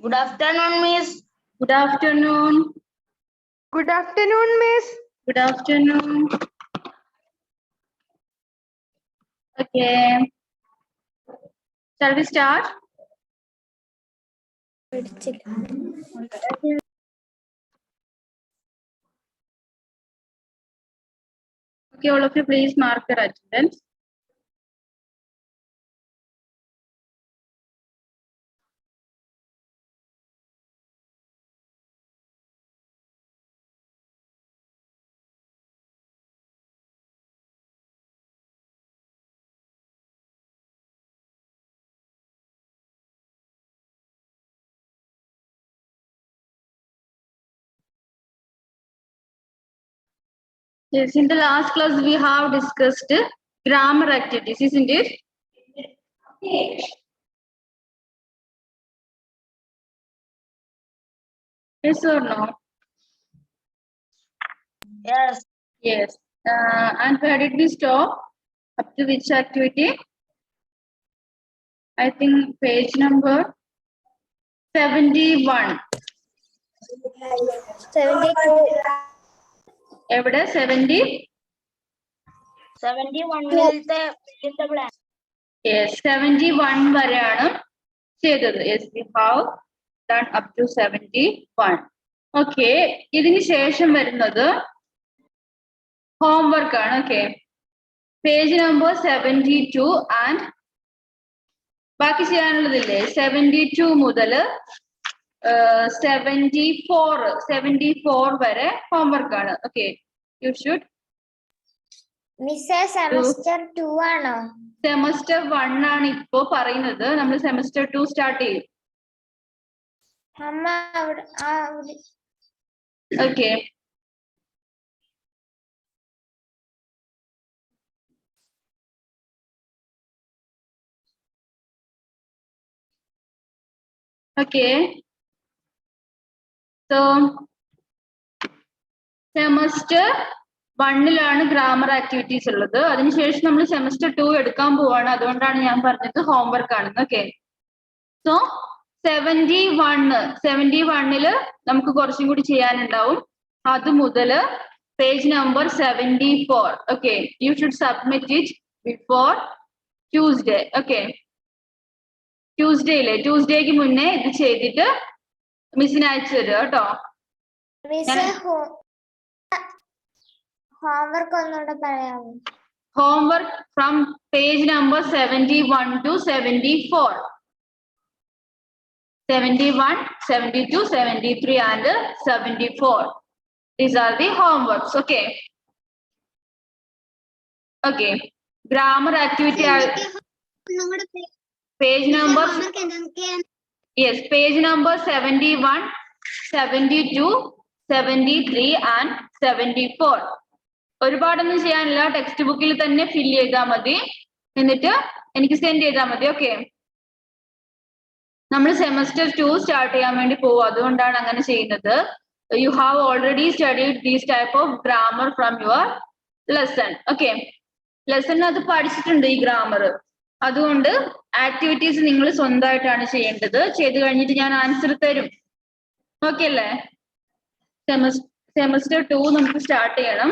Good afternoon, Miss. Good afternoon. Good afternoon, Miss. Good afternoon. Okay. Shall we start? Okay, all of you please mark your attendance. Yes, in the last class we have discussed grammar activities, isn't it? Yes or no? Yes. Yes. And where did we stop? Up to which activity? I think page number 71. 72. Ever 70? 71 മിനിലത്തെ plan. Yes, 71 വരെയാണ് ചെയ്തത്. Yes, we have done up to 71. Okay, ഇതിന് ശേഷം വരുന്നത് homework ആണ്. Okay, page number 72 and ബാക്കി ചെയ്യാനുള്ളതില്ലേ 72 മുതൽ 74 വരെ homework ആണ്. Okay, you should മിസ്സേ സെമസ്റ്റർ 2 ആണോ? സെമസ്റ്റർ 1 ആണ് ഇപ്പോ പറയുന്നത്. നമ്മൾ സെമസ്റ്റർ 2 സ്റ്റാർട്ട് ചെയ്യും. അമ്മ അവിടെ Okay. Okay. So, സെമസ്റ്റർ 1ലാണ് ഗ്രാമർ ആക്ടിവിറ്റീസ് ഉള്ളത്. അതിനുശേഷം നമ്മൾ സെമസ്റ്റർ 2 എടുക്കാൻ പോവാണ്. അതുകൊണ്ടാണ് ഞാൻ പറഞ്ഞത് ഹോംവർക്ക് ആണെന്ന്. ഓക്കെ. സോ 71 നമുക്ക് കുറച്ചും കൂടി ചെയ്യാനുണ്ടാവും. അത് മുതൽ page number 74. Okay, you should submit it before Tuesday. Okay, ട്യൂസ്ഡേക്ക് മുന്നേ ഇത് ചെയ്തിട്ട് മിസ്സിന് അയച്ചു തരുക കേട്ടോ. മിസ്സേ ഹോംവർക്ക് ഒന്നുകൂടെ പറയാമോ? Homework from page number 71 to 74. 71, 72, 73 and 74. These are the homeworks. Okay. Okay. Grammar activity. Page number. Yes, page number 71, 72, 73 and 74. ഒരുപാടൊന്നും ചെയ്യാനില്ല. ടെക്സ്റ്റ് ബുക്കിൽ തന്നെ ഫില്ല് ചെയ്താൽ മതി. എന്നിട്ട് എനിക്ക് സെൻഡ് ചെയ്താൽ മതി. ഓക്കെ, നമ്മൾ സെമസ്റ്റർ 2 സ്റ്റാർട്ട് ചെയ്യാൻ വേണ്ടി പോകും. അതുകൊണ്ടാണ് അങ്ങനെ ചെയ്യുന്നത്. You have already studied these type of grammar from your lesson. Okay, lesson അത് പഠിച്ചിട്ടുണ്ട് ഈ ഗ്രാമർ. അതുകൊണ്ട് ആക്ടിവിറ്റീസ് നിങ്ങൾ സ്വന്തമായിട്ടാണ് ചെയ്യേണ്ടത്. ചെയ്ത് കഴിഞ്ഞിട്ട് ഞാൻ ആൻസർ തരും. ഓക്കെ അല്ലേ? സെമസ്റ്റർ 2 നമുക്ക് സ്റ്റാർട്ട് ചെയ്യണം.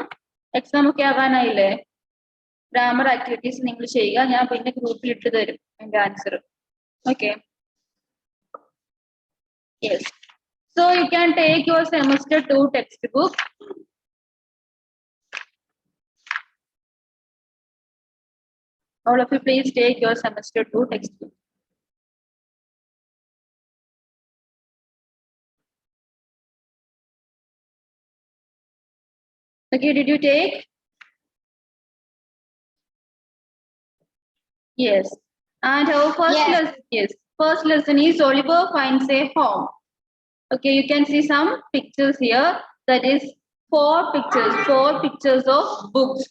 എക്സാം ഒക്കെ ആകാനായില്ലേ? ഗ്രാമർ ആക്ടിവിറ്റീസ് നിങ്ങൾ ചെയ്യുക. ഞാൻ പിന്നെ ഗ്രൂപ്പിൽ ഇട്ട് തരും എന്റെ answer. Okay, yes. So you can take your semester 2 text book. All of you please take your semester 2 textbook. Okay, did you take? Yes. And our first lesson, yes, first lesson is Oliver finds a home. Okay, you can see some pictures here. That is four pictures of books.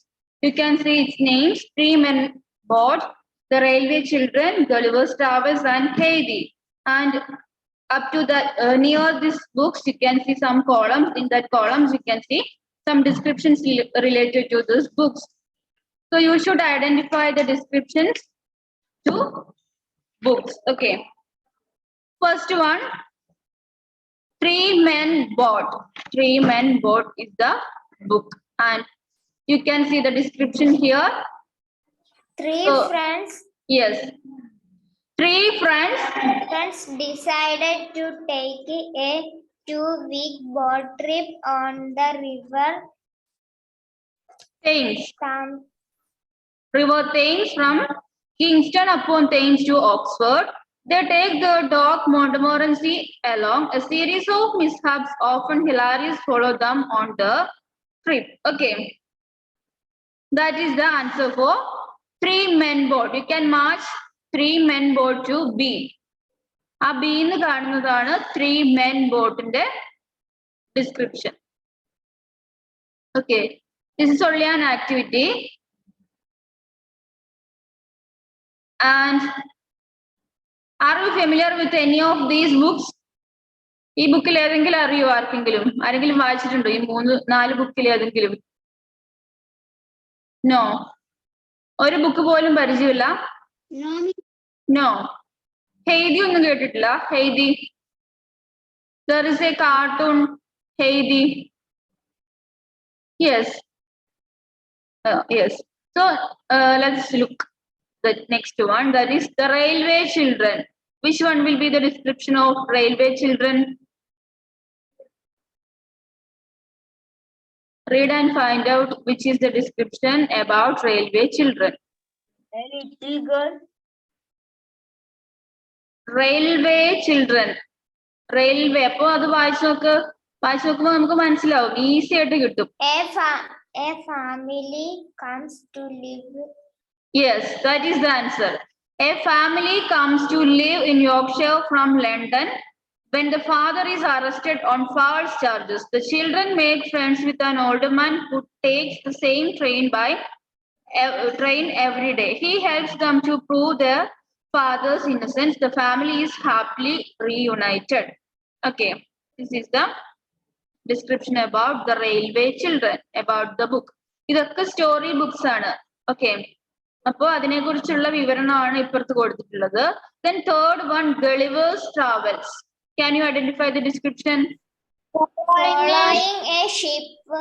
You can see its names: Three Men Board, The Railway Children, Gulliver's Travels, and Heidi. And up to that, near these books, you can see some columns. In that columns, you can see some descriptions related to those books. So you should identify the descriptions to books. Okay. First one, Three Men Boat. Three Men Boat is the book, and you can see the description here. Three So, friends yes, three friends. decided to take a 2-week boat trip on the Thames. Tam- River Thames from Kingston upon Thames to Oxford. They take the dog Montmorency along. A series of mishaps, often hilarious, follow them on the trip. Okay, that is the answer for Three Men Boat. You can match Three Men Boat to B. ആ bin കാണുന്നതാണ് three men ബോട്ടിന്റെ description. Okay, this is only an activity. And are you familiar with any of these books? ഈ ബുക്കിൽ ഏതെങ്കിലും അറിയോ ആർക്കെങ്കിലും? ആരെങ്കിലും വായിച്ചിട്ടുണ്ടോ ഈ 3-4 ബുക്കിൽ ഏതെങ്കിലും? നോ. ഒരു ബുക്ക് പോലും പരിചയമില്ല? നോ. ഹെയ്തി ഒന്നും കേട്ടിട്ടില്ല? Haiti. There is a cartoon, Heidi. Yes. Yes. So let's look the next one. That is the Railway Children. Which one will be the description of Railway Children? Read and find out which is the description about Railway Children. A little girl. Railway Children. Railway. അപ്പോൾ അത് വായിച്ചു നോക്കുമ്പോൾ നമുക്ക് മനസ്സിലാവും, easy ആയിട്ട് കിട്ടും. A family comes to live. Yes, that is the answer. A family comes to live in Yorkshire from London. When the father is arrested on false charges, the children make friends with an older man who takes the same train every day. He helps them to prove their father's innocence. The family is happily reunited. Okay, this is the description about the Railway Children, about the book. ഇതൊക്കെ story books ആണ്. Okay, അപ്പോൾ അതിനെ കുറിച്ചുള്ള വിവരണമാണ് ഇപ്പുറത്ത് കൊടുത്തിട്ടുള്ളത്. Then third one, Gulliver's Travels. Can you identify the description? Following a ship, a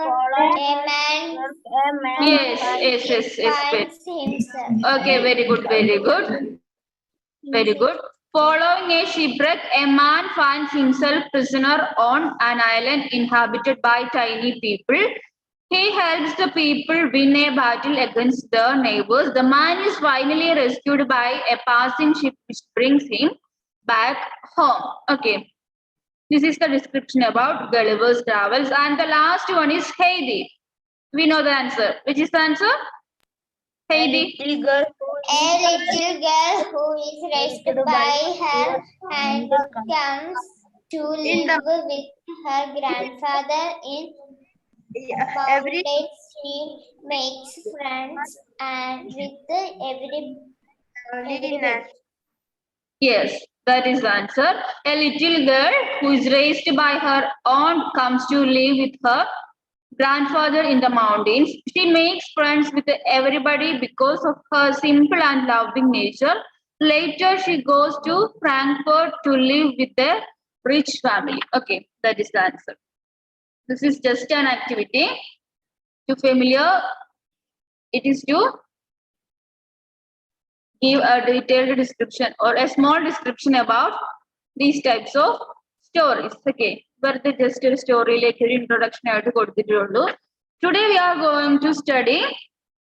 man Yes. finds himself. Okay, very good. Following a shipwreck, a man finds himself prisoner on an island inhabited by tiny people. He helps the people win a battle against their neighbors. The man is finally rescued by a passing ship which brings him back home. Okay, this is the description about Gulliver's Travels. And the last one is Heidi. We know the answer. Which is the answer? Heidi. A little girl who is raised by her and comes to live with her grandfather in mountains. She makes friends and with everybody. Yes, that is the answer. A little girl who is raised by her aunt comes to live with her grandfather in the mountains. She makes friends with everybody because of her simple and loving nature. Later, she goes to Frankfurt to live with a rich family. Okay, that is the answer. This is just an activity. To familiar, it is to give a detailed description or a small description about these types of stories. Okay, but just a story like an introduction I have to go to the Today we are going to study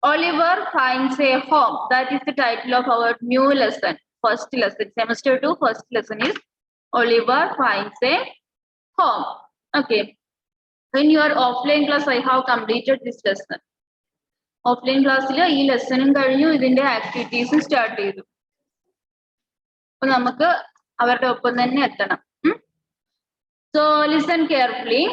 Oliver Finds a Home. That is the title of our new lesson. First lesson, semester 2, first lesson is Oliver Finds a Home. Okay, in your offline class I have completed this lesson. Offline ക്ലാസ്സിൽ ഈ ലെസണും കഴിഞ്ഞു, ഇതിന്റെ ആക്ടിവിറ്റീസും start ചെയ്തു. അപ്പൊ നമുക്ക് അവരുടെ ഒപ്പം തന്നെ എത്തണം. So listen carefully.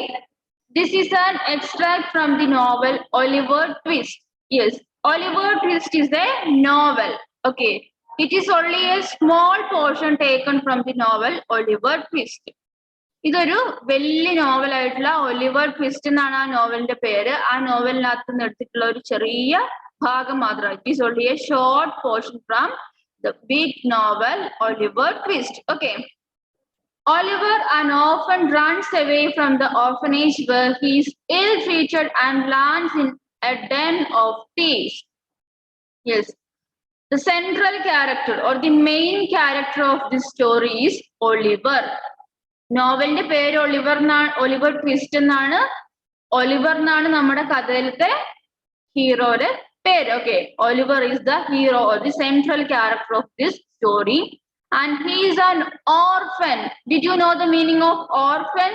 This is an extract from the novel Oliver Twist. Yes, Oliver Twist is a novel. Okay, it is only a small portion taken from the novel Oliver Twist. ഇതൊരു വലിയ novel ആയിട്ടുള്ള Oliver twist എന്നാണ് ആ നോവലിന്റെ പേര്. ആ നോവലിനകത്ത് നിന്ന് എടുത്തിട്ടുള്ള ഒരു ചെറിയ ഭാഗം മാത്രം. It is only a short portion from the big novel Oliver Twist. Okay, Oliver and often runs away from the orphanage where he is ill-treated and lands in a den of thieves. Yes, the central character or the main character of this story is Oliver. നോവലിന്റെ പേര് Oliver twist എന്നാണ്. Oliver എന്നാണ് നമ്മുടെ കഥയിലത്തെ ഹീറോയുടെ പേര്. Okay, Oliver is the hero or the central character of this story. And he is an orphan. Did you know the meaning of orphan?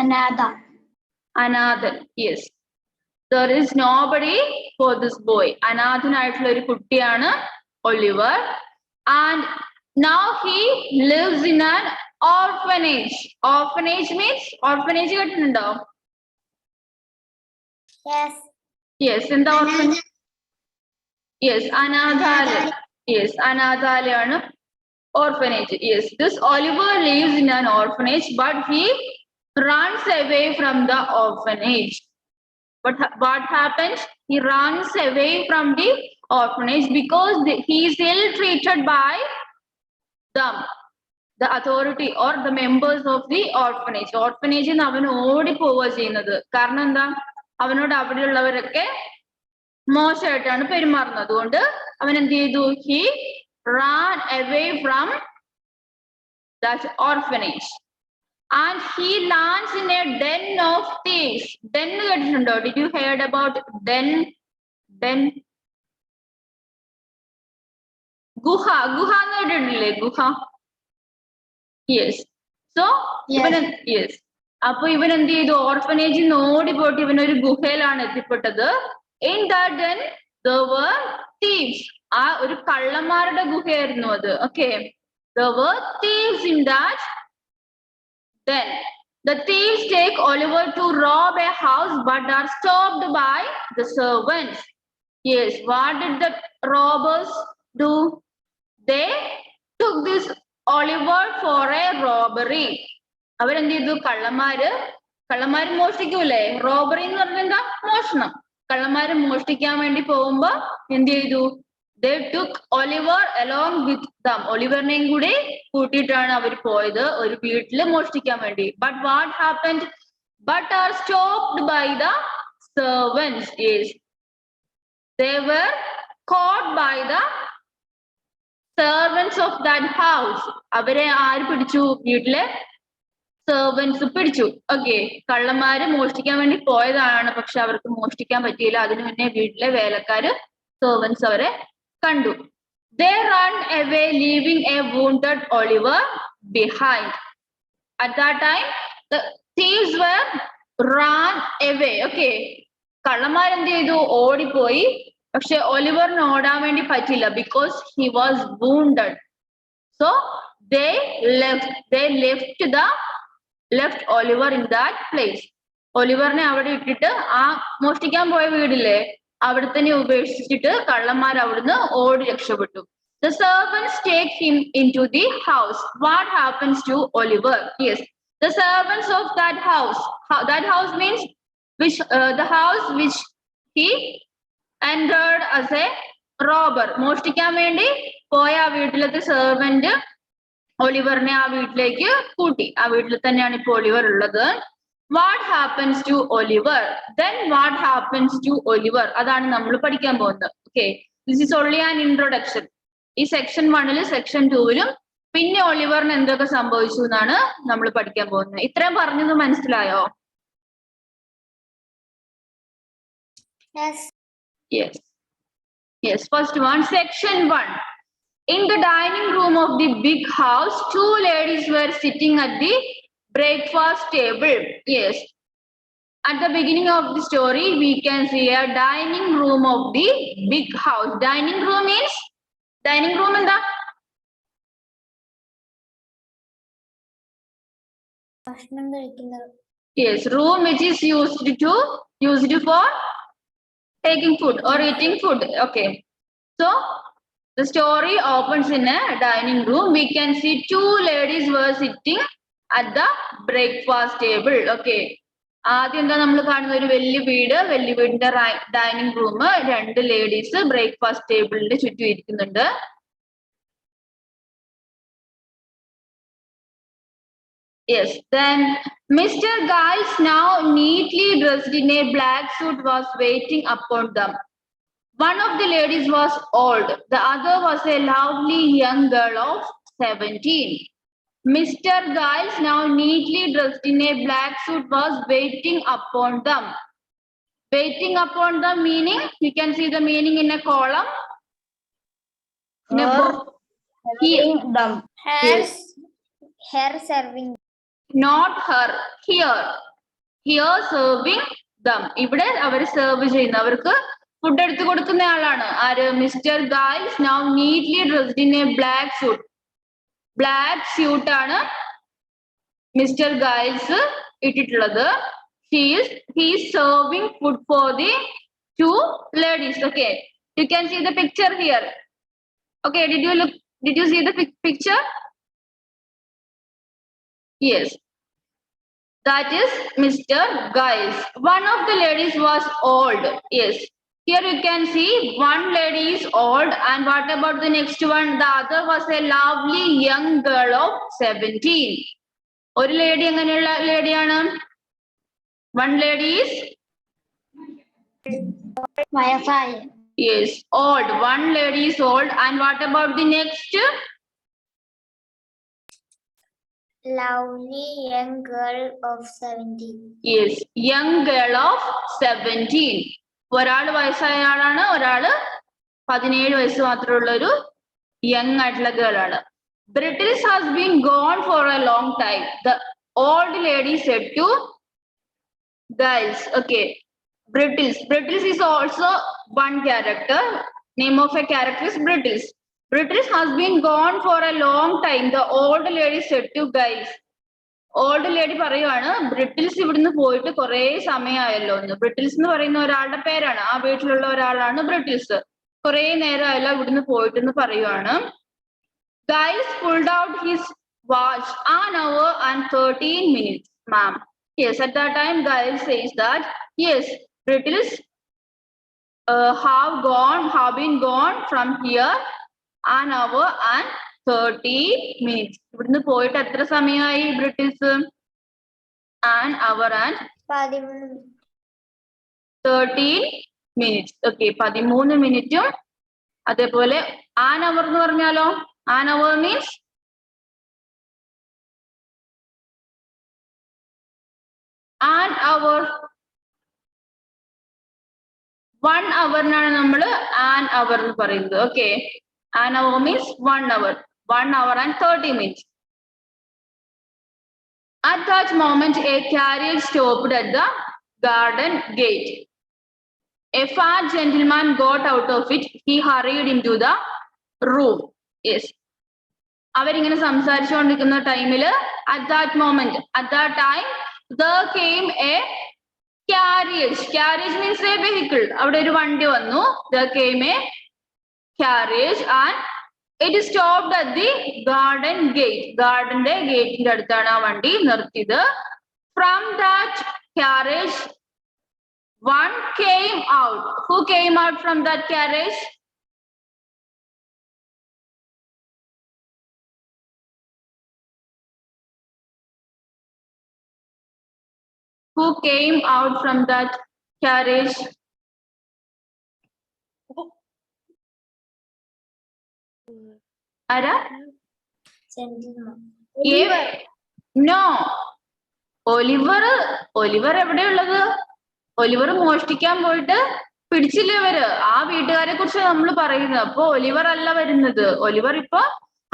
Another. Another, yes. There is nobody for this boy. അനാഥനായിട്ടുള്ള ഒരു കുട്ടിയാണ് Oliver. And now he lives in an orphanage. Orphanage means orphanage കേട്ടിട്ടുണ്ടോ? Yes. Yes, എന്താ orphanage? Yes, അനാഥാലയം. Yes, അനാഥാലയാണ് orphanage. Yes, this Oliver lives in an orphanage, but he runs away from the orphanage. But what happens? He runs away from the orphanage because he is ill-treated by them, the authority or the members of the orphanage. Orphanage in അവൻ ഓടിപ്പോവുക ചെയ്യുന്നത്. കാരണം എന്താ? അവനോട് അവിടെയുള്ളവരൊക്കെ മോശമായിട്ടാണ് പെരുമാറുന്നത്. അതുകൊണ്ട് അവൻ എന്ത് ചെയ്തു? He ran away from that orphanage. And he lands in a den of thieves. Den കേട്ടിട്ടുണ്ടോ? Did you heard about den? Den. ഗുഹ. ഗുഹ എന്ന് കേട്ടിട്ടില്ലേ? ഗുഹ. Yes. So yes. അപ്പൊ ഇവൻ എന്ത് ചെയ്തു? ഓർഫനേജിൽ നിന്ന് ഓടിപ്പോയിട്ട് ഇവനൊരു ഗുഹയിലാണ് എത്തിപ്പെട്ടത്. In that den there were thieves. ആ ഒരു കള്ളന്മാരുടെ ഗുഹയായിരുന്നു അത്. Okay. There were thieves in that. Then the thieves take Oliver to rob a house but are stopped by the servants. Yes, what did the robbers do? They took this Oliver for a robbery. അവരെന്ത് ചെയ്തു? കള്ളന്മാര് മോഷ്ടിക്കൂലേ? Robbery എന്ന് പറഞ്ഞാൽ എന്താ? മോഷണം. കള്ളന്മാര് മോഷ്ടിക്കാൻ വേണ്ടി പോകുമ്പോ എന്ത് ചെയ്തു? They took Oliver along with them. ഒലിവറിനെയും കൂടി കൂട്ടിയിട്ടാണ് അവർ പോയത് ഒരു വീട്ടില് മോഷ്ടിക്കാൻ വേണ്ടി. But what happened? But are stopped by the servants. Yes, they were caught by the servants of that house. അവരെ ആര് പിടിച്ചു? വീട്ടിലെ സെർവൻസ് പിടിച്ചു. ഓക്കെ, കള്ളന്മാര് മോഷ്ടിക്കാൻ വേണ്ടി പോയതാണ്, പക്ഷെ അവർക്ക് മോഷ്ടിക്കാൻ പറ്റിയില്ല. അതിനു മുന്നേ വീട്ടിലെ വേലക്കാര് സെർവൻസ് അവരെ കണ്ടു. They run away leaving a wounded Oliver behind. At that time the thieves were run away. Okay, കള്ളന്മാർ എന്ത് ചെയ്തു? ഓടിപ്പോയി. പക്ഷെ ഒലിവറിന് ഓടാൻ വേണ്ടി പറ്റില്ല because he was wounded. So they left Oliver in that place. ഒലിവറിനെ അവിടെ ഇട്ടിട്ട് ആ മോഷ്ടിക്കാൻ പോയ വീടില്ലേ അവിടെ തന്നെ ഉപേക്ഷിച്ചിട്ട് കള്ളന്മാർ അവിടുന്ന് ഓടി രക്ഷപ്പെട്ടു. The servants take him into the house. What happens to Oliver? Yes, the servants of that house. That house means the house which he entered as a robber. മോഷ്ടിക്കാൻ വേണ്ടി പോയ ആ വീട്ടിലത്തെ സെർവന്റ് ഒലിവറിനെ ആ വീട്ടിലേക്ക് കൂട്ടി. ആ വീട്ടിൽ തന്നെയാണ് ഇപ്പോൾ ഒലിവർ ഉള്ളത്. What happens to Oliver? Then what happens to Oliver? അതാണ് നമ്മൾ പഠിക്കാൻ പോകുന്നത്. Okay, this is only an introduction. ഈ സെക്ഷൻ 1-ലും സെക്ഷൻ 2-ലും പിന്നെ ഒലിവറിന് എന്തൊക്കെ സംഭവിച്ചു എന്നാണ് നമ്മൾ പഠിക്കാൻ പോകുന്നത്. ഇത്രയും പറഞ്ഞത് മനസ്സിലായോ? Yes. First one, section 1. In the dining room of the big house, 2 ladies were sitting at the breakfast table. Yes, at the beginning of the story we can see a dining room of the big house. Dining room means എന്താ? Yes, room which is used for taking food or eating food. Okay, so the story opens in a dining room. We can see 2 ladies were sitting at the breakfast table. Okay, ആദ്യം എന്താ നമ്മൾ കാണുന്ന? ഒരു വലിയ വീടിന്റെ dining room, 2 ladies breakfast ടേബിളിന്റെ ചുറ്റും ഇരിക്കുന്നുണ്ട്. Yes. Then Mr. Giles, now neatly dressed in a black suit, was waiting upon them. One of the ladies was old. The other was a lovely young girl of 17. Mr. Giles, now neatly dressed in a black suit, was waiting upon them. Waiting upon them meaning, you can see the meaning in a column. In a box. Here. Serving them. Yes. Her serving. Not her. Here. Here serving them. ഇവിടെ അവർ serve ചെയ്യുന്ന അവർക്ക് food എടുത്തു കൊടുക്കുന്ന ആളാണ് ആര് mister Guise now neatly dressed in a black suit black suit ആണ് mister Guise ഇട്ടിട്ടുള്ളത് he is serving food for the two ladies. Okay, you can see the picture here. Okay, did you see the picture? Yes, that is Mr. Giles. One of the ladies was old. Yes, here you can see one lady is old, and what about the next one? The other was a lovely young girl of 17. ഒരു lady എങ്ങനെയുള്ള ലേഡിയാണ്? One lady is yes, old. One lady is old, and what about the next? Lovely young girl of 17. Yes, young girl of 17. ഒരാള് വയസ്സായ ആളാണ്, ഒരാള് 17 വയസ്സ് മാത്രമുള്ള ഒരു young ആയിട്ടുള്ള ഗേൾ ആണ്. Brittles has been gone for a long time. The old lady said to Giles. Okay, Brittles. Brittles is also one character. Name of a character is Brittles. Brittles has been gone for a long time. The old lady said to Giles. Old lady പറയുവാണ് ബ്രിട്ടിൽസ് ഇവിടുന്ന് പോയിട്ട് കുറെ സമയമായല്ലോ എന്ന്. ബ്രിട്ടിൽസ് എന്ന് പറയുന്ന ഒരാളുടെ പേരാണ്, ആ വീട്ടിലുള്ള ഒരാളാണ് ബ്രിട്ടിൽസ്. കുറെ നേരമായല്ലോ ഇവിടുന്ന് പോയിട്ടെന്ന് പറയുവാണ്. Giles pulled out his watch. An hour and 13 minutes, ma'am. Yes, at that time Giles says that yes, Brittles have been gone from here an hour and 30 minutes. ഇവിടുന്ന് പോയിട്ട് എത്ര സമയമായി ബ്രിട്ടിൽസ്? an hour and 13 minutes. Okay, 13 മിനിറ്റും. അതേപോലെ an hour എന്ന് പറഞ്ഞാലോ? An hour means an hour. 1 hour നാണ് നമ്മൾ an hour എന്ന് പറയുന്നത്. Okay, an hour means 1 hour. 1 hour and 30 minutes. At that moment, a carriage stopped at the garden gate. A fat gentleman got out of it. He hurried into the room. Yes. അവരിങ്ങനെ സംസാരിച്ചുകൊണ്ടിരിക്കുന്ന ടൈമില് at that time there came a carriage. Carriage means a vehicle. അവിടെ ഒരു വണ്ടി വന്നു. There came a carriage and it stopped at the garden gate. ഗാർഡന്റെ ഗേറ്റിന്റെ അടുത്താണ് ആ വണ്ടി നിർത്തിയത്. From that carriage one came out. Who came out from that carriage? Who came out from that carriage? Ara? Gentleman. No. Oliver എവിടെയുള്ളത്? Oliver മോഷ്ടിക്കാൻ പോയിട്ട് പിടിച്ചില്ലേ അവര്? ആ വീട്ടുകാരെ കുറിച്ച് നമ്മൾ പറയുന്നത്. അപ്പൊ ഒലിവർ അല്ല വരുന്നത്. ഒലിവർ ഇപ്പൊ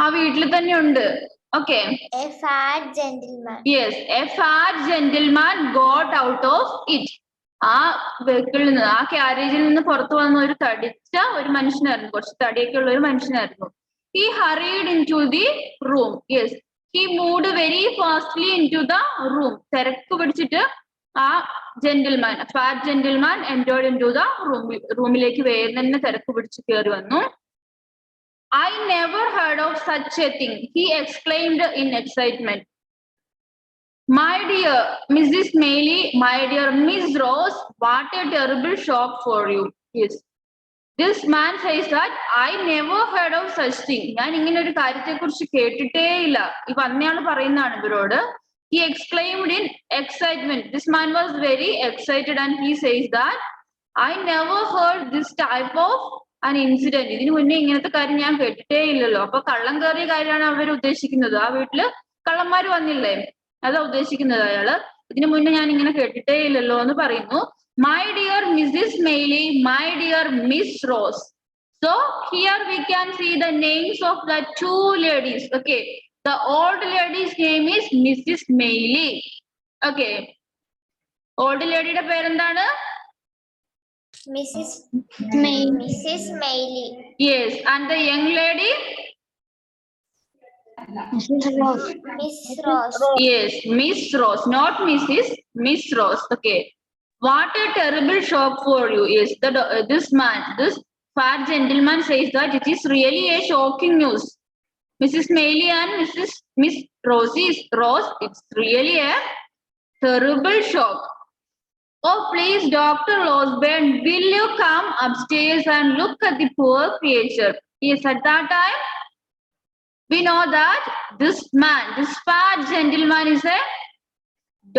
ആ വീട്ടിൽ തന്നെ ഉണ്ട്. Okay. A fat gentleman. Yes, a fat gentleman got out of it. ആ വെഹിക്കിളിൽ നിന്ന്, ആ ക്യാരേജിൽ നിന്ന് പുറത്തു വന്ന ഒരു തടിച്ച ഒരു മനുഷ്യനായിരുന്നു, കുറച്ച് തടിയൊക്കെ ഉള്ള ഒരു മനുഷ്യനായിരുന്നു. He hurried into the room. Yes, he moved very fastly into the room. തിരക്ക് പിടിച്ചിട്ട് ആ gentleman, fat gentleman entered into the room. റൂമിലേക്ക് വേഗം തന്നെ തിരക്ക് പിടിച്ച് കയറി വന്നു. I never heard of such a thing, he exclaimed in excitement. My dear Mrs. Maylie, my dear Miss Rose, what a terrible shock for you. Yes. This man says that I never heard of such thing. ഞാൻ ഇങ്ങനെ ഒരു കാര്യത്തെ കുറിച്ച് കേട്ടിട്ടേ ഇല്ല. ഈ വന്നയാള് പറയുന്നതാണ് ഇവരോട്. he exclaimed in excitement. This man was very excited and he says that I never heard this type of an incident. ഇതിനു മുന്നേ ഇങ്ങനത്തെ കാര്യം ഞാൻ കേട്ടിട്ടേ ഇല്ലല്ലോ. അപ്പൊ കള്ളം കയറിയ കാര്യമാണ് അവർ ഉദ്ദേശിക്കുന്നത്. ആ വീട്ടില് കള്ളന്മാര് വന്നില്ലേ, അതാ ഉദ്ദേശിക്കുന്നത് അയാള്. ഇതിനു മുന്നേ ഞാൻ ഇങ്ങനെ കേട്ടിട്ടേ ഇല്ലല്ലോ എന്ന് പറയുന്നു. My dear Mrs. Mailey, my dear Miss Rose. So here we can see the names of the two ladies. Okay, the old lady's name is Mrs. Mailey. Okay, old ladyയുടെ പേരെന്താണ്? Mrs. Mailey. Yes, and the young lady? Miss Rose. Yes, Miss Rose, not Mrs. Miss Rose. Okay, what a terrible shock for you. Yes, this fat gentleman says that it is really a shocking news. Mrs. Mailey and Miss Rose, it's really a terrible shock. Oh, please, Dr. Losburn, will you come upstairs and look at the poor creature? Yes, at that time, we know that this fat gentleman is a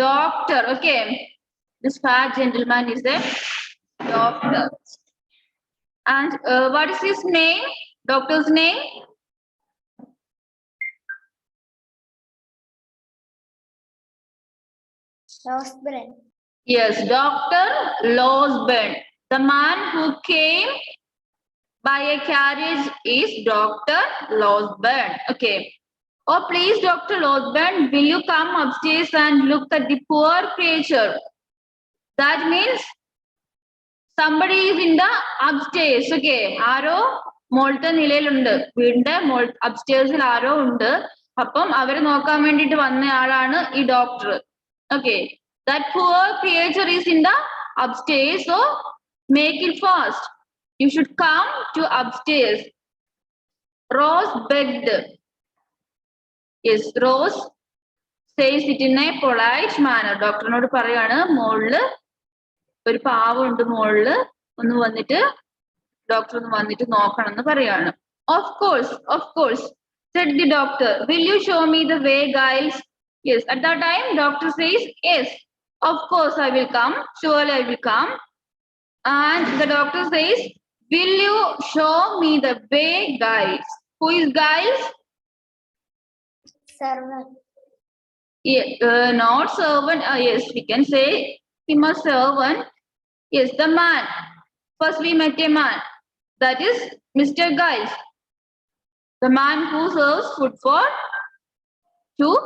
doctor. Okay, this fat gentleman is a doctor. And what is his name? Doctor's name? Losburn. Yes, Dr. Losburn. The man who came by a carriage is Dr. Losburn. Okay. Oh, please, Dr. Losburn, will you come upstairs and look at the poor creature? That means somebody is in the upstairs. Okay. ആരോ മോളത്തെ നിലയിലുണ്ട്. വീടിന്റെ അപ്സ്റ്റേഴ്സിൽ ആരോ ഉണ്ട്. അപ്പം അവരെ നോക്കാൻ വേണ്ടിട്ട് വന്ന ആളാണ് ഈ doctor. Okay. That poor creature is in the upstairs, so make it fast. You should come to upstairs. Rose begged. Yes, Rose says it in a polite manner. Doctor നോട് പറയാണ് മോളില് ഒരു പാവുണ്ട് മോളില് ഒന്ന് വന്നിട്ട് ഡോക്ടർ ഒന്ന് വന്നിട്ട് നോക്കണം എന്ന് പറയാണ്. Of course, said the doctor. Will you show me the way, Giles? Yes, at that time, doctor says, yes, of course I will come. Surely I will come. And the doctor says, will you show me the way, Giles? Who is Giles? Servant. Yeah, not servant. Yes, we can say him a servant. Yes, the man. First we met a man. That is Mr. Giles. The man who serves food for two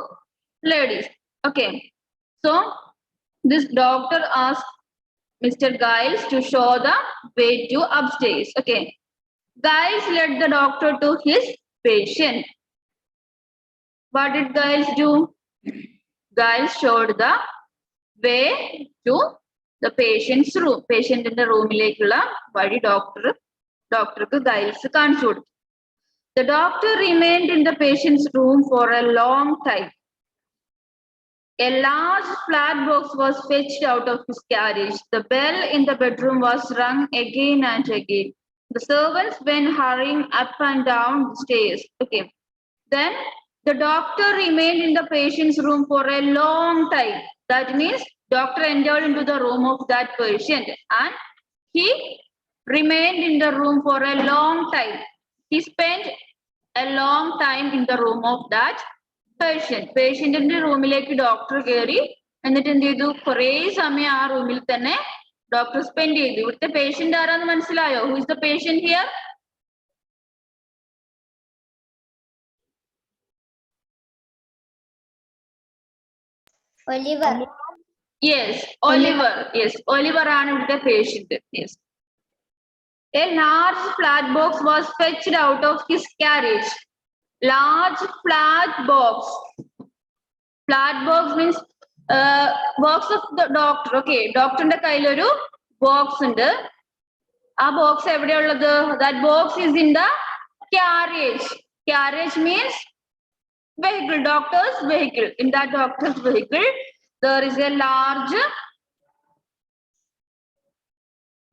ladies. Okay. So this doctor asked Mr. Giles to show the way to upstairs. Okay. Giles led the doctor to his patient. What did Giles do? Giles showed the way to the patient's room. Patient in the room lekkulla vadi doctor Giles കാണിച്ചു കൊടുത്തു. The doctor remained in the patient's room for a long time. A large flat box was fetched out of his carriage. The bell in the bedroom was rung again and again. The servants went hurrying up and down the stairs. Okay. Then the doctor remained in the patient's room for a long time. That means doctor entered into the room of that patient and he remained in the room for a long time. He spent a long time in the room of that patient. പേഷ്യന്റിന്റെ റൂമിലേക്ക് doctor കയറി എന്നിട്ട് എന്ത് ചെയ്തു? കുറെ സമയം ആ റൂമിൽ തന്നെ ഡോക്ടർ സ്പെൻഡ് ചെയ്തു. ഇവിടുത്തെ പേഷ്യന്റ് ആരാന്ന് മനസ്സിലായോ? Who is the patient here? Oliver. Yes, Oliver. Yes, Oliver ആണ് ഇവിടുത്തെ patient. Yes. A large flat box was fetched out of his carriage. Large flat box. Flat box means box of the doctor. Okay, ഡോക്ടറിന്റെ കയ്യിൽ ഒരു box ഉണ്ട്. ആ box എവിടെയുള്ളത്? That box is in the carriage. Carriage means vehicle, doctor's vehicle. In that doctor's vehicle, there is a large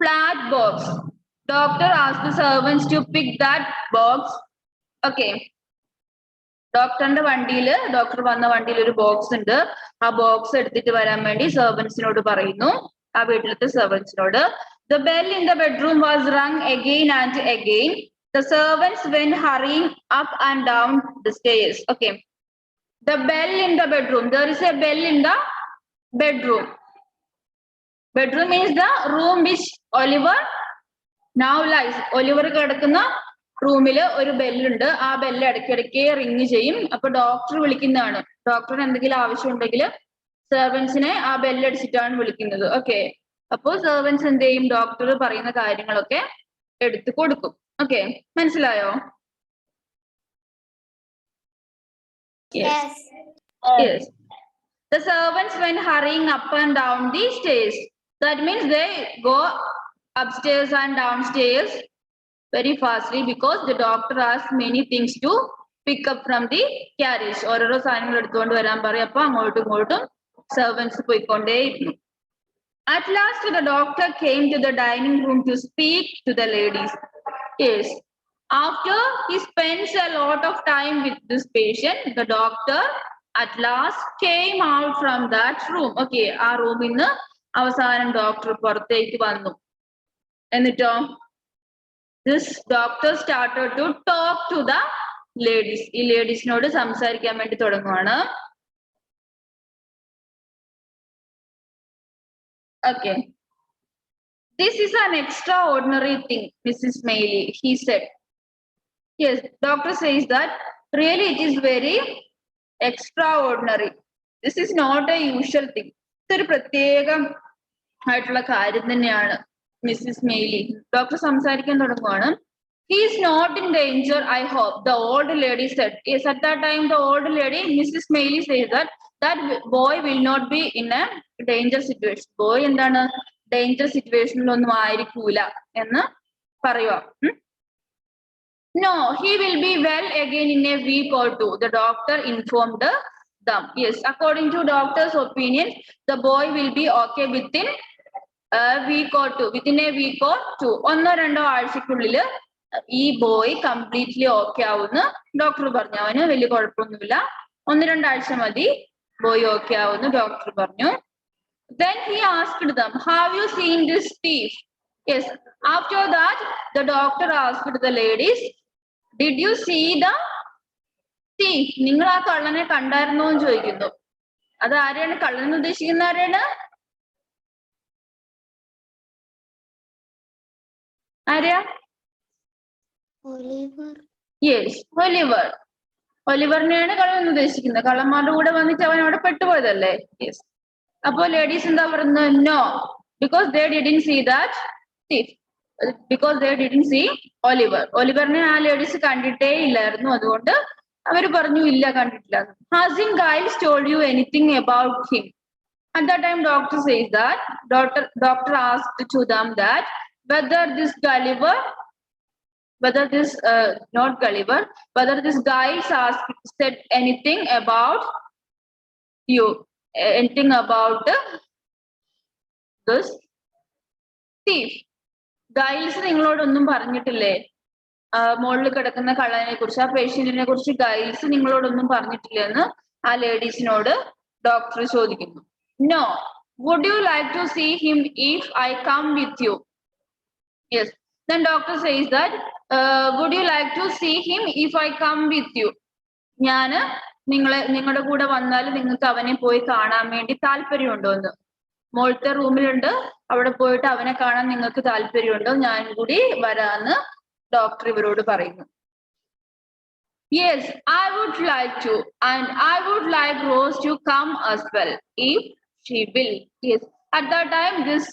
flat box. Doctor asked the servants to pick that box. Okay. ഡോക്ടറിന്റെ വണ്ടിയിൽ doctor വന്ന വണ്ടിയിൽ ഒരു box ഉണ്ട്. ആ box എടുത്തിട്ട് വരാൻ വേണ്ടി സെർവൻസിനോട് പറയുന്നു, ആ വീട്ടിലത്തെ സെർവൻസിനോട്. The bell in the bedroom was rung again and again. The servants went hurrying up and down the stairs. Okay. The bell in the bedroom. There is a bell in the bedroom. Bedroom means the room which Oliver now lies. Oliver കിടക്കുന്ന റൂമില് ഒരു ബെല്ലുണ്ട്. ആ bell ഇടയ്ക്കിടയ്ക്ക് ring ചെയ്യും. അപ്പൊ doctor വിളിക്കുന്നതാണ്. ഡോക്ടറിന് എന്തെങ്കിലും ആവശ്യം ഉണ്ടെങ്കിൽ സെർവൻസിനെ ആ ബെല്ലടിച്ചിട്ടാണ് വിളിക്കുന്നത്. ഓക്കെ. അപ്പോ സെർവൻസ് എന്ത് ചെയ്യും? ഡോക്ടർ പറയുന്ന കാര്യങ്ങളൊക്കെ എടുത്തു കൊടുക്കും. ഓക്കെ, മനസ്സിലായോ? Yes. Yes. The servants went hurrying up and down the stairs. That means they go upstairs and downstairs very fastly because the doctor has many things to pick up from the carriage. ഓരോരോ സാധനങ്ങൾ എടുത്തുകൊണ്ട് വരാൻ പറയും. അപ്പൊ അങ്ങോട്ടും ഇങ്ങോട്ടും servants പോയിക്കൊണ്ടേയിരുന്നു. At last the doctor came to the dining room to speak to the ladies. Yes. After he spends a lot of time with this patient, the doctor at last came out from that room. Okay, ആ റൂമിൽ നിന്ന് അവസാനം doctor പുറത്തേക്ക് വന്നു. എന്നിട്ടോ this doctor started to talk to the ladies. ഈ ലേഡീസിനോട് സംസാരിക്കാൻ വേണ്ടി തുടങ്ങുവാണ്. Okay. This is an extraordinary thing, Mrs. Mailey, he said. Yes, doctor says that really it is very extraordinary. This is not a usual thing. ഇതൊരു പ്രത്യേകം ആയിട്ടുള്ള കാര്യം തന്നെയാണ് Mrs മെയ്ലി. Doctor സംസാരിക്കാൻ തുടങ്ങുവാണ്. He is not in danger, I hope, the old lady said. Yes, at that time the old lady, Mrs. Mailey, says that boy will not be in a danger situation. Boy എന്താണ് danger സിറ്റുവേഷനിലൊന്നും ആയിരിക്കൂല എന്ന് പറയുക. No, he will be well again in a week or two, the doctor informed them. Yes, according to doctor's opinion, the boy will be okay within a week or two. Within a week or two. ഒന്നോ രണ്ടോ ആഴ്ചക്കുള്ളിൽ ഈ boy completely okay ആവുമെന്ന് doctor പറഞ്ഞു. അവന് വലിയ കുഴപ്പമൊന്നുമില്ല, 1-2 ആഴ്ച മതി, ബോയ് ഓക്കെ ആവുമെന്ന് ഡോക്ടർ പറഞ്ഞു. Then he asked them, have you seen this thief? Yes. After that, the doctor asked the ladies, did you see the thief? നിങ്ങൾ ആ കള്ളനെ കണ്ടായിരുന്നോ എന്ന് ചോദിക്കുന്നു. അത് ആരെയാണ്? കള്ളൻ ഉദ്ദേശിക്കുന്ന ആരെയാണ്? ആരെയാ? Oliver. Yes, Oliver. ഒലിവറിനെയാണ് കള്ളൻ ഉദ്ദേശിക്കുന്നത്. കള്ളന്മാരുടെ കൂടെ വന്നിട്ട് അവൻ അവിടെ പെട്ടുപോയതല്ലേ? യെസ്. അപ്പോ ലേഡീസ് എന്താ പറയുന്നത്? No, because they didn't see that thief. Because they didn't see Oliver. ഒലിവറിനെ ആ ലേഡീസ് കണ്ടിട്ടേ ഇല്ലായിരുന്നു, അതുകൊണ്ട് അവര് പറഞ്ഞു ഇല്ല, കണ്ടിട്ടില്ല. Hasn't Giles told you anything about him? At that time doctor says that doctor asked to them that whether this Giles said anything about you, anything about this thief. Giles നിങ്ങളോടൊന്നും പറഞ്ഞിട്ടില്ലേ? മുകളിൽ കിടക്കുന്ന കള്ളനെ കുറിച്ച്, ആ പേഷ്യന്റിനെ കുറിച്ച് ഗൈൽസ് നിങ്ങളോടൊന്നും പറഞ്ഞിട്ടില്ലേ എന്ന് ആ ലേഡീസിനോട് ഡോക്ടർ ചോദിക്കുന്നു. No. Would you like to see him if I come with you? Yes. Then doctor says that would you like to see him if I come with you? ഞാന് നിങ്ങളുടെ കൂടെ വന്നാൽ നിങ്ങൾക്ക് അവനെ പോയി കാണാൻ വേണ്ടി താല്പര്യമുണ്ടോ എന്ന്. മോളത്തെ റൂമിലുണ്ട്, അവിടെ പോയിട്ട് അവനെ കാണാൻ നിങ്ങൾക്ക് താല്പര്യമുണ്ടോ? ഞാൻ കൂടി വരാന്ന് ഡോക്ടർ ഇവരോട് പറയുന്നു. Yes, I would like to, and I would like Rose to come as well if she will. Yes. At that time this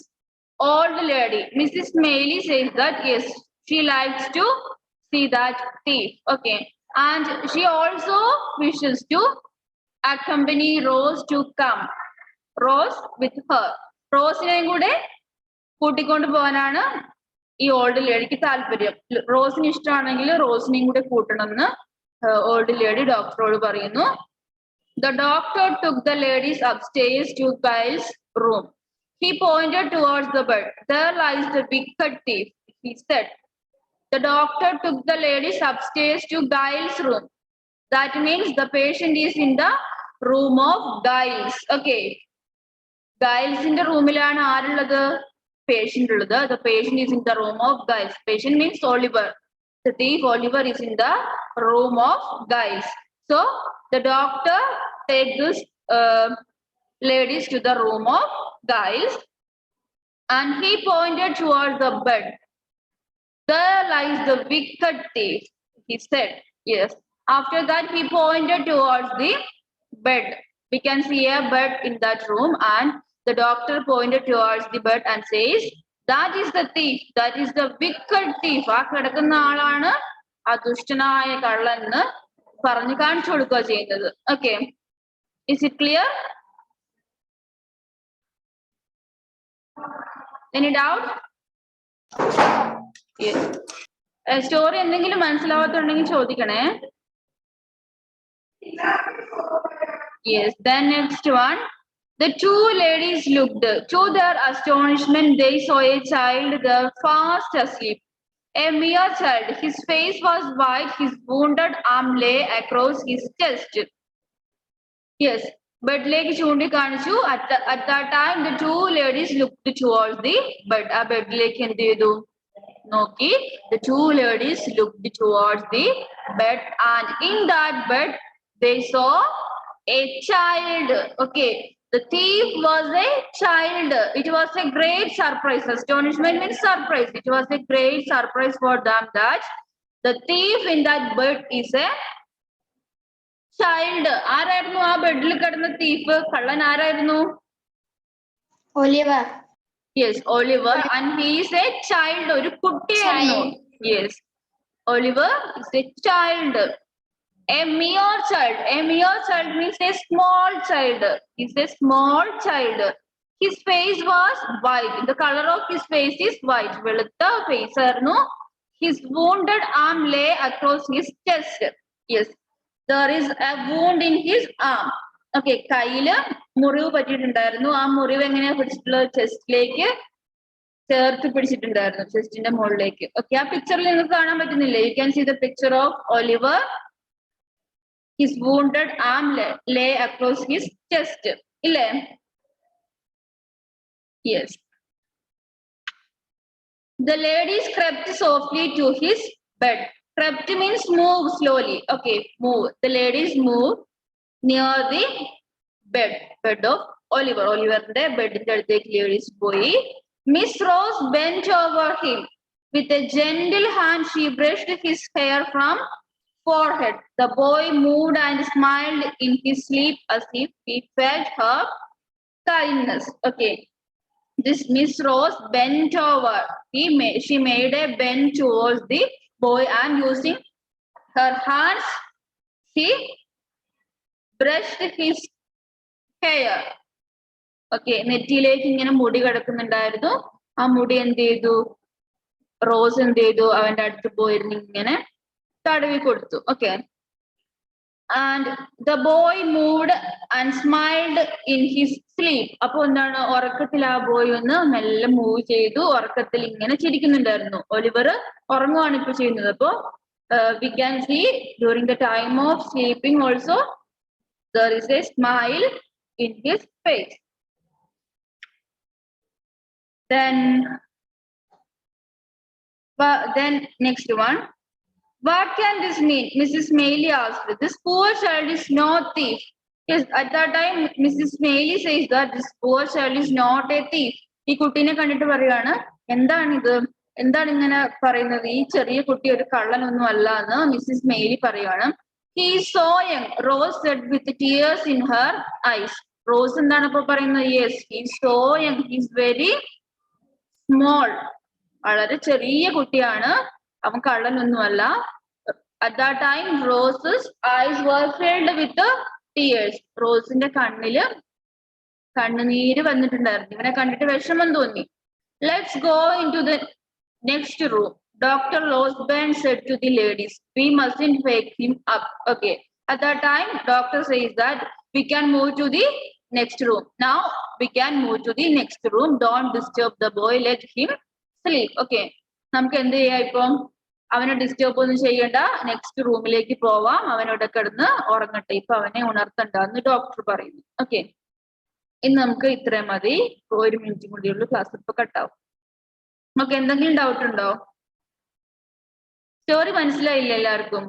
old lady, Mrs. Mailey, says that yes, she likes to see that thief. Okay. And she also wishes to accompany Rose to come. Rose with her. റോസിനെയും കൂടെ കൂട്ടിക്കൊണ്ട് പോകാനാണ് ഈ old ലേഡിക്ക് താല്പര്യം. റോസിന് ഇഷ്ടമാണെങ്കിൽ റോസിനെയും കൂടെ കൂട്ടണം എന്ന് old lady ഡോക്ടറോട് പറയുന്നു. The doctor took the ladies upstairs to Giles' room. He pointed towards the bed. There lies the wicked thief, he said. The doctor took the ladies upstairs to Giles' room. That means the patient is in the room of Giles. Okay. Giles in the room ilana aarullathu? Patient ullathu. The patient is in the room of Giles. Patient means Oliver. The thief Oliver is in the room of Giles. So the doctor take this ladies to the room of Giles and he pointed towards the bed. There lies the wicked thief, he said. Yes. After that, he pointed towards the bed. We can see a bed in that room, and the doctor pointed towards the bed and says, "That is the thief. That is the wicked thief." ആ കിടക്കുന്ന ആളാണ് ആ ദുഷ്ടനായ കള്ളൻ എന്ന് പറഞ്ഞു കാണിച്ചു കൊടുക്കുക ചെയ്യുന്നത്. Okay. Is it clear? Any doubt? Yes. Story എന്തെങ്കിലും മനസ്സിലാവാത്തുണ്ടെങ്കിൽ ചോദിക്കണേ. Yes. Then next one. The two ladies looked. To their astonishment, they saw a child there fast asleep. A mere child. His face was white. His wounded arm lay across his chest. Yes. ബെഡിലേക്ക് ചൂണ്ടിക്കാണിച്ചു. At that time, the two ladies looked towards the bed. ആ ബെഡിലേക്ക് എന്ത് ചെയ്തു? നോക്കി. The two ladies looked towards the bed, and in that bed they saw a child. Okay, the thief was a child. It was a great surprise. Astonishment means surprise. It was a great surprise for them that the thief in that bed is a child. ആരായിരുന്നു ആ ബെഡിൽ കിടന്ന thief? കള്ളൻ ആരായിരുന്നു? Oliver. Yes, Oliver, and he is a child. ഒരു കുട്ടിയായിരുന്നു. Yes, Oliver is a child. A mere child. A mere child means a small child. He's a small child. His face was white. The color of his face is white. വെളുത്ത face ആയിരുന്നു. His wounded arm lay across his chest. Yes, there is a wound in his arm. Okay, കയ്യില് മുറിവ് പറ്റിയിട്ടുണ്ടായിരുന്നു. ആ മുറിവ് എങ്ങനെയാ പിടിച്ചിട്ടുള്ളത്? ചെസ്റ്റിലേക്ക് ചേർത്ത് പിടിച്ചിട്ടുണ്ടായിരുന്നു, ചെസ്റ്റിന്റെ മുകളിലേക്ക്. Okay, ആ പിക്ചറിൽ നിങ്ങൾക്ക് കാണാൻ പറ്റുന്നില്ലേ? You can see the picture of Oliver. His wounded arm lay across his chest. ഇല്ലേ? Yes. The ladies crept softly to his bed. Crept means move slowly. Okay, move. The ladies moved near the bed of Oliver. Oliver's bed അടുത്തേക്ക് ladies പോയി. Miss Rose bent over him. With a gentle hand, she brushed his hair from forehead. The boy moved and smiled in his sleep as if he felt her kindness. Okay, this Miss Rose bent over. She made a bend towards the boy and using her hands, she brushed his hair. Okay, നെറ്റിയിലേക്ക് ഇങ്ങനെ മുടി കിടക്കുന്നുണ്ടായിരുന്നു. ആ മുടി എന്ത് ചെയ്തു? Rose എന്ത് ചെയ്തു? അവന്റെ അടുത്ത് പോയിരുന്നു ഇങ്ങനെ തടവി കൊടുത്തു. Okay, and the boy moved and smiled in his sleep. അപ്പൊ എന്താണ്? ഉറക്കത്തിൽ ആ ബോയ് ഒന്ന് മെല്ലെ മൂവ് ചെയ്തു, ഉറക്കത്തിൽ ഇങ്ങനെ ചിരിക്കുന്നുണ്ടായിരുന്നു. ഒലിവർ ഉറങ്ങുവാണ് ഇപ്പൊ ചെയ്യുന്നത്. അപ്പൊ we can see during the time of sleeping also there is a smile in his face. Then next one. What can this mean? Mrs. Mailey asked. This poor child is not thief. Yes, at that time Mrs. Mailey says that this poor child is not a thief. ഈ കുട്ടീനെ കണ്ടിട്ട് പറയാണ്, എന്താണിത്? എന്താണ് ഇങ്ങനെ പറയുന്നത്? ഈ ചെറിയ കുട്ടി ഒരു കള്ളനൊന്നും അല്ല എന്ന് മിസ്സിസ് മെയ്ലി പറയാണ്. He is so young, Rose said with tears in her eyes. Rose എന്താണ് ഇപ്പൊ പറയുന്നത്? Yes, he is so young. He is very small. വളരെ ചെറിയ കുട്ടിയാണ്, അവൻ കള്ളനൊന്നുമല്ല. At that time, Rose's eyes were filled with tears. റോസിന്റെ കണ്ണില് കണ്ണുനീര് വന്നിട്ടുണ്ടായിരുന്നു. ഇവനെ കണ്ടിട്ട് വിഷമം തോന്നി. Let's go into the next room. Dr. Losband said to the ladies, we mustn't wake him up. Okay. At that time, doctor says that we can move to the next room. Now, we can move to the next room. Don't disturb the boy. Let him sleep. Okay. നമുക്ക് എന്ത് ചെയ്യാം? ഇപ്പം അവനെ disturb ഒന്നും ചെയ്യണ്ട, next റൂമിലേക്ക് പോവാം, അവനോട് കിടന്ന് ഉറങ്ങട്ടെ, ഇപ്പൊ അവനെ ഉണർത്തണ്ട എന്ന് ഡോക്ടർ പറയുന്നു. ഓക്കെ, ഇന്ന് നമുക്ക് ഇത്രയും മതി. 1 മിനിറ്റ് കൂടിയുള്ളൂ, ക്ലാസ് ഇപ്പൊ കട്ടാവും. ഓക്കെ, എന്തെങ്കിലും ഡൗട്ട് ഉണ്ടോ? സ്റ്റോറി മനസ്സിലായില്ല എല്ലാവർക്കും?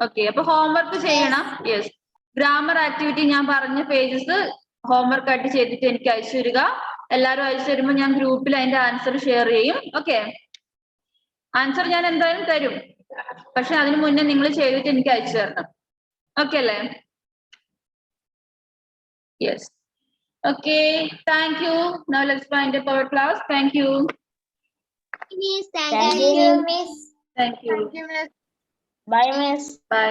ഓക്കെ, അപ്പൊ ഹോംവർക്ക് ചെയ്യണം. യെസ്, ഗ്രാമർ ആക്ടിവിറ്റി ഞാൻ പറഞ്ഞ പേജസ് ഹോംവർക്ക് ആയിട്ട് ചെയ്തിട്ട് എനിക്ക് അയച്ചു തരിക. എല്ലാവരും അയച്ചു തരുമ്പോൾ ഞാൻ ഗ്രൂപ്പിൽ അതിന്റെ ആൻസർ ഷെയർ ചെയ്യും. ഓക്കെ, ആൻസർ ഞാൻ എന്തായാലും തരും, പക്ഷെ അതിനു മുന്നേ നിങ്ങൾ ചെയ്തിട്ട് എനിക്ക് അയച്ചു തരണം. ഓക്കെ അല്ലേ? Yes. Okay, thank you. Now let's find up our class. Thank you. Thank you, Miss. Thank you. Thank you, Miss. Bye, Miss. Bye.